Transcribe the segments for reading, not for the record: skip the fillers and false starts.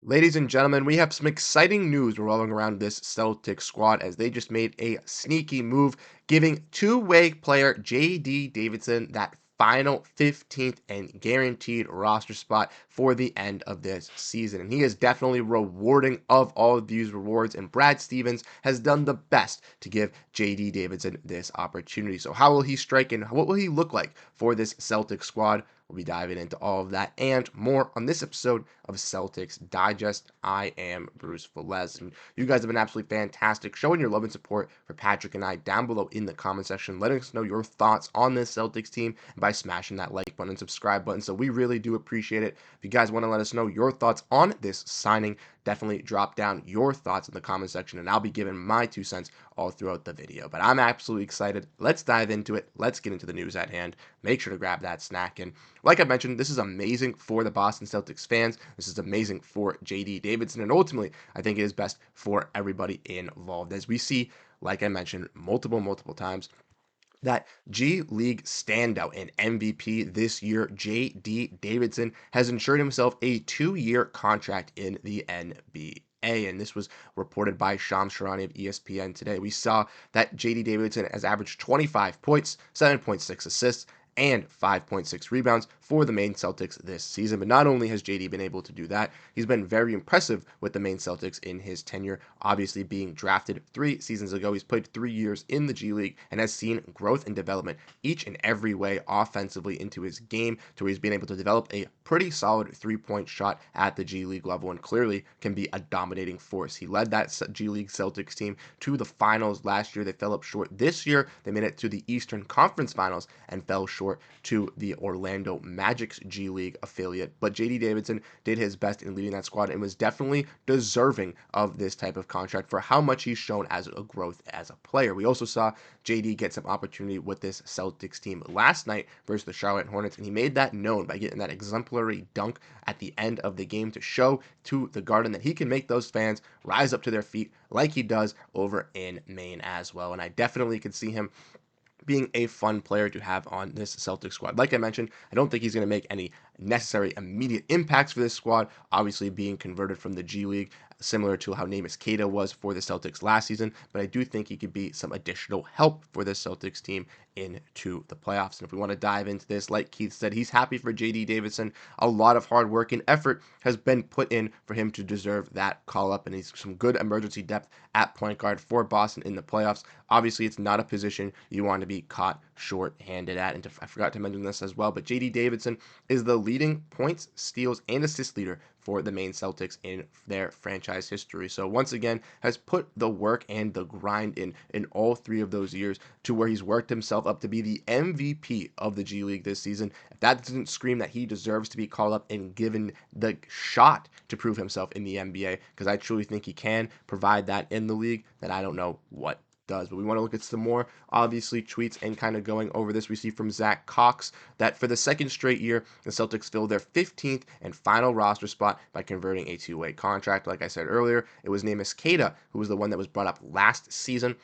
Ladies and gentlemen, we have some exciting news revolving around this Celtics squad as they just made a sneaky move, giving two-way player JD Davison that final 15th and guaranteed roster spot for the end of this season. And he is definitely rewarding of all of these rewards, and Brad Stevens has done the best to give JD Davison this opportunity. So how will he strike and what will he look like for this Celtics squad? We'll be diving into all of that and more on this episode of Celtics Digest. I am Bruce Velez, and you guys have been absolutely fantastic showing your love and support for Patrick and I down below in the comment section, letting us know your thoughts on this Celtics team by smashing that like button and subscribe button. So we really do appreciate it. If you guys want to let us know your thoughts on this signing, definitely drop down your thoughts in the comment section, and I'll be giving my 2 cents all throughout the video. But I'm absolutely excited. Let's dive into it. Let's get into the news at hand. Make sure to grab that snack. And like I mentioned, this is amazing for the Boston Celtics fans. This is amazing for JD Davison. And ultimately, I think it is best for everybody involved. As we see, like I mentioned, multiple times, that G League standout and MVP this year, JD Davison, has ensured himself a 2-year contract in the NBA. And this was reported by Shams Charania of ESPN today. We saw that JD Davison has averaged 25 points, 7.6 assists, and 5.6 rebounds for the Maine Celtics this season. But not only has JD been able to do that, he's been very impressive with the Maine Celtics in his tenure, obviously being drafted 3 seasons ago. He's played 3 years in the G League and has seen growth and development each and every way offensively into his game, to where he's been able to develop a pretty solid 3-point shot at the G League level and clearly can be a dominating force. He led that G League Celtics team to the finals last year. They fell up short this year. They made it to the Eastern Conference Finals and fell short to the Orlando Magic's G League affiliate. But JD Davison did his best in leading that squad and was definitely deserving of this type of contract for how much he's shown as a growth as a player. We also saw JD get some opportunity with this Celtics team last night versus the Charlotte Hornets, and he made that known by getting that exemplary dunk at the end of the game to show to the Garden that he can make those fans rise up to their feet like he does over in Maine as well. And I definitely could see him being a fun player to have on this Celtics squad. Like I mentioned, I don't think he's going to make any necessary immediate impacts for this squad, obviously being converted from the G League, similar to how Neemias Queta was for the Celtics last season, but I do think he could be some additional help for the Celtics team into the playoffs. And if we want to dive into this, like Keith said, he's happy for JD Davison. A lot of hard work and effort has been put in for him to deserve that call up, and he's some good emergency depth at point guard for Boston in the playoffs. Obviously, it's not a position you want to be caught short-handed at, and I forgot to mention this as well, but JD Davison is the leading points, steals, and assist leader for the Maine Celtics in their franchise history. So once again, has put the work and the grind in all 3 of those years, to where he's worked himself up to be the MVP of the G League this season. If that doesn't scream that he deserves to be called up and given the shot to prove himself in the NBA, because I truly think he can provide that in the league, then I don't know what does. But we want to look at some more, obviously, tweets and kind of going over this. We see from Zach Cox that for the second straight year, the Celtics filled their 15th and final roster spot by converting a 2-way contract. Like I said earlier, it was Neemias Queta who was the one that was brought up last season,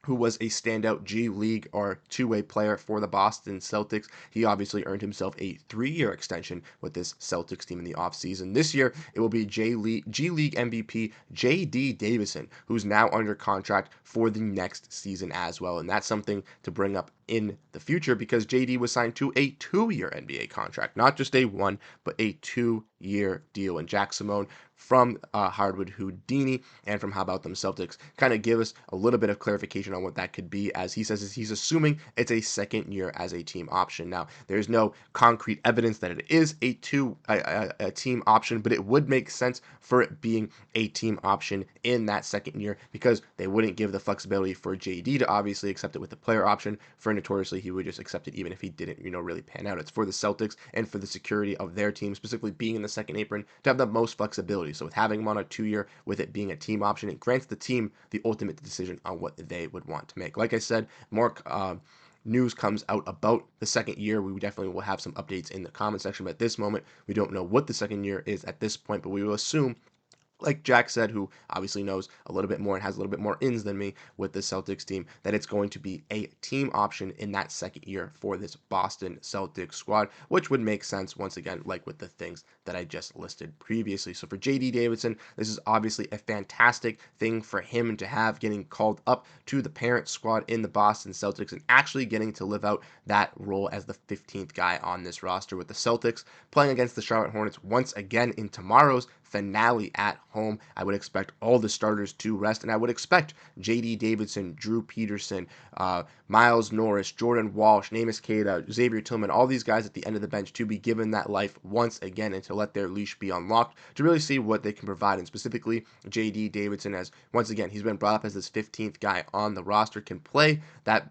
who was a standout G League or 2-way player for the Boston Celtics. He obviously earned himself a 3-year extension with this Celtics team in the offseason. This year, it will be G League MVP JD Davison, who's now under contract for the next season as well. And that's something to bring up in the future, because JD was signed to a 2-year NBA contract, not just a 1, but a 2-year deal. And Jack Simone from Hardwood Houdini and from How About Them Celtics kind of give us a little bit of clarification on what that could be, as he says he's assuming it's a second year as a team option. Now, there's no concrete evidence that it is a team option, but it would make sense for it being a team option in that second year, because they wouldn't give the flexibility for JD to obviously accept it with the player option. For notoriously, he would just accept it even if he didn't, really pan out. It's for the Celtics and for the security of their team, specifically being in the second apron, to have the most flexibility. So with having him on a 2-year, with it being a team option, it grants the team the ultimate decision on what they would want to make. Like I said, more news comes out about the second year. We definitely will have some updates in the comment section, but at this moment, we don't know what the second year is at this point, but we will assume like Jack said, who obviously knows a little bit more and has a little bit more ins than me with the Celtics team, that it's going to be a team option in that second year for this Boston Celtics squad, which would make sense once again, like with the things that I just listed previously. So for JD Davison, this is obviously a fantastic thing for him to have, getting called up to the parent squad in the Boston Celtics and actually getting to live out that role as the 15th guy on this roster, with the Celtics playing against the Charlotte Hornets once again in tomorrow's finale at home. I would expect all the starters to rest, and I would expect JD Davison, Drew Peterson, Miles Norris, Jordan Walsh, Namus Keita, Xavier Tillman, all these guys at the end of the bench to be given that life once again and to let their leash be unlocked to really see what they can provide. And specifically, JD Davison, as once again, he's been brought up as this 15th guy on the roster, can play that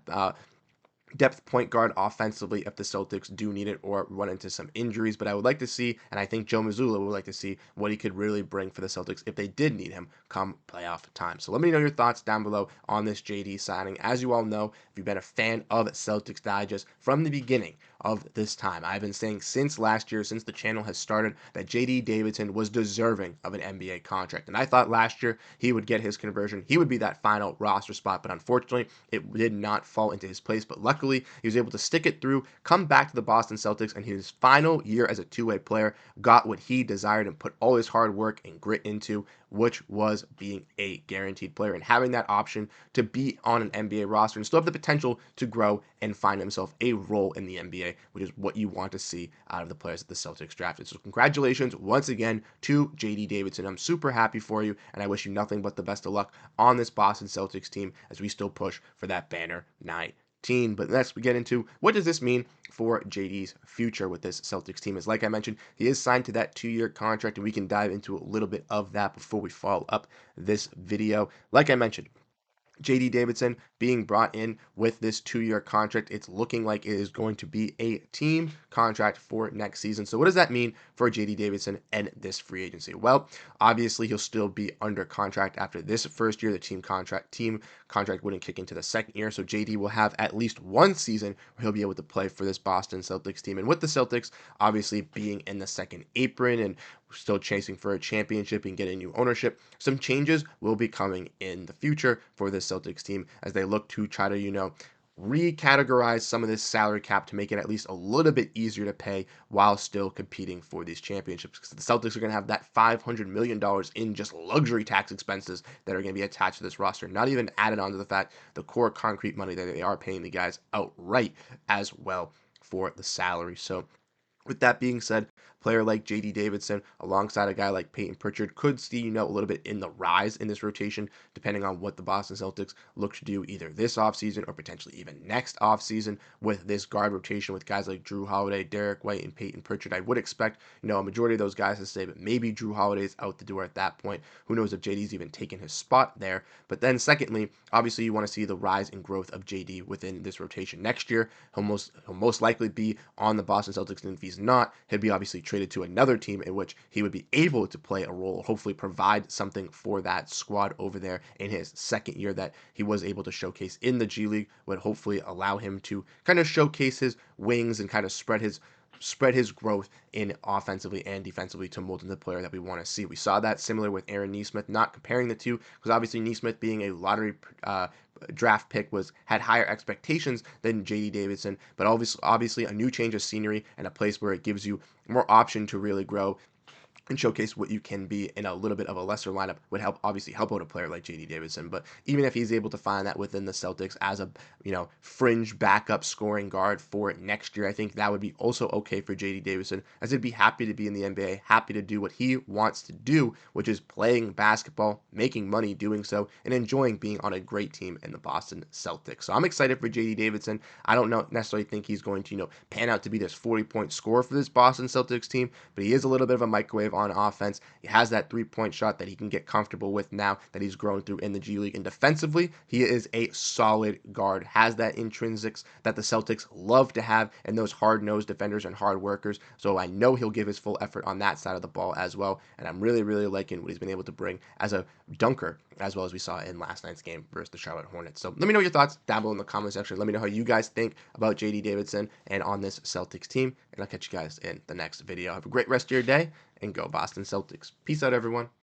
depth point guard offensively if the Celtics do need it or run into some injuries. But I would like to see, and I think Joe Mazzulla would like to see, what he could really bring for the Celtics if they did need him come playoff time. So let me know your thoughts down below on this JD signing. As you all know, if you've been a fan of Celtics Digest from the beginning of this time, I've been saying since last year, since the channel has started, that JD Davison was deserving of an NBA contract. And I thought last year he would get his conversion. He would be that final roster spot, but unfortunately, it did not fall into his place. But luckily, he was able to stick it through, come back to the Boston Celtics, and his final year as a two-way player got what he desired and put all his hard work and grit into, which was being a guaranteed player and having that option to be on an NBA roster and still have the potential to grow and find himself a role in the NBA, which is what you want to see out of the players that the Celtics drafted. So congratulations once again to JD Davison. I'm super happy for you, and I wish you nothing but the best of luck on this Boston Celtics team as we still push for that banner night. But next we get into what does this mean for JD's future with this Celtics team. Is like I mentioned, he is signed to that 2-year contract, and we can dive into a little bit of that before we follow up this video. Like I mentioned, JD Davison being brought in with this 2-year contract. It's looking like it is going to be a team contract for next season. So what does that mean for JD Davison and this free agency? Well, obviously he'll still be under contract after this first year. The team contract wouldn't kick into the second year. So JD will have at least one season where he'll be able to play for this Boston Celtics team. And with the Celtics obviously being in the second apron and still chasing for a championship and getting new ownership, some changes will be coming in the future for this Celtics team as they look to try to, recategorize some of this salary cap to make it at least a little bit easier to pay while still competing for these championships. Because the Celtics are going to have that $500 million in just luxury tax expenses that are going to be attached to this roster, not even added on to the fact the core concrete money that they are paying the guys outright as well for the salary. So with that being said, a player like JD Davison alongside a guy like Peyton Pritchard could see, a little bit in the rise in this rotation, depending on what the Boston Celtics look to do either this offseason or potentially even next offseason with this guard rotation with guys like Jrue Holiday, Derrick White, and Peyton Pritchard. I would expect, a majority of those guys to stay, but maybe Jrue Holiday is out the door at that point. Who knows if JD's even taken his spot there. But then secondly, obviously you want to see the rise and growth of JD within this rotation. Next year, he'll most likely be on the Boston Celtics, and if he's not, he'd be obviously traded to another team in which he would be able to play a role, hopefully provide something for that squad over there in his second year that he was able to showcase in the G League, would hopefully allow him to kind of showcase his wings and kind of spread his growth in offensively and defensively to mold into the player that we want to see. We saw that similar with Aaron Nesmith, not comparing the two, because obviously Nesmith being a lottery draft pick had higher expectations than JD Davison, but obviously a new change of scenery and a place where it gives you more option to really grow and showcase what you can be in a little bit of a lesser lineup would obviously help out a player like JD Davison. But even if he's able to find that within the Celtics as a fringe backup scoring guard for next year, I think that would be also okay for JD Davison, as he'd be happy to be in the NBA, happy to do what he wants to do, which is playing basketball, making money doing so, and enjoying being on a great team in the Boston Celtics. So I'm excited for JD Davison. I don't necessarily think he's going to pan out to be this 40-point scorer for this Boston Celtics team, but he is a little bit of a microwave on offense. He has that 3-point shot that he can get comfortable with now that he's grown through in the G League. And defensively, he is a solid guard, has that intrinsics that the Celtics love to have, and those hard-nosed defenders and hard workers. So I know he'll give his full effort on that side of the ball as well. And I'm really, really liking what he's been able to bring as a dunker, as well as we saw in last night's game versus the Charlotte Hornets. So let me know your thoughts down below in the comment section. Let me know how you guys think about JD Davison and on this Celtics team. And I'll catch you guys in the next video. Have a great rest of your day, and go Boston Celtics. Peace out, everyone.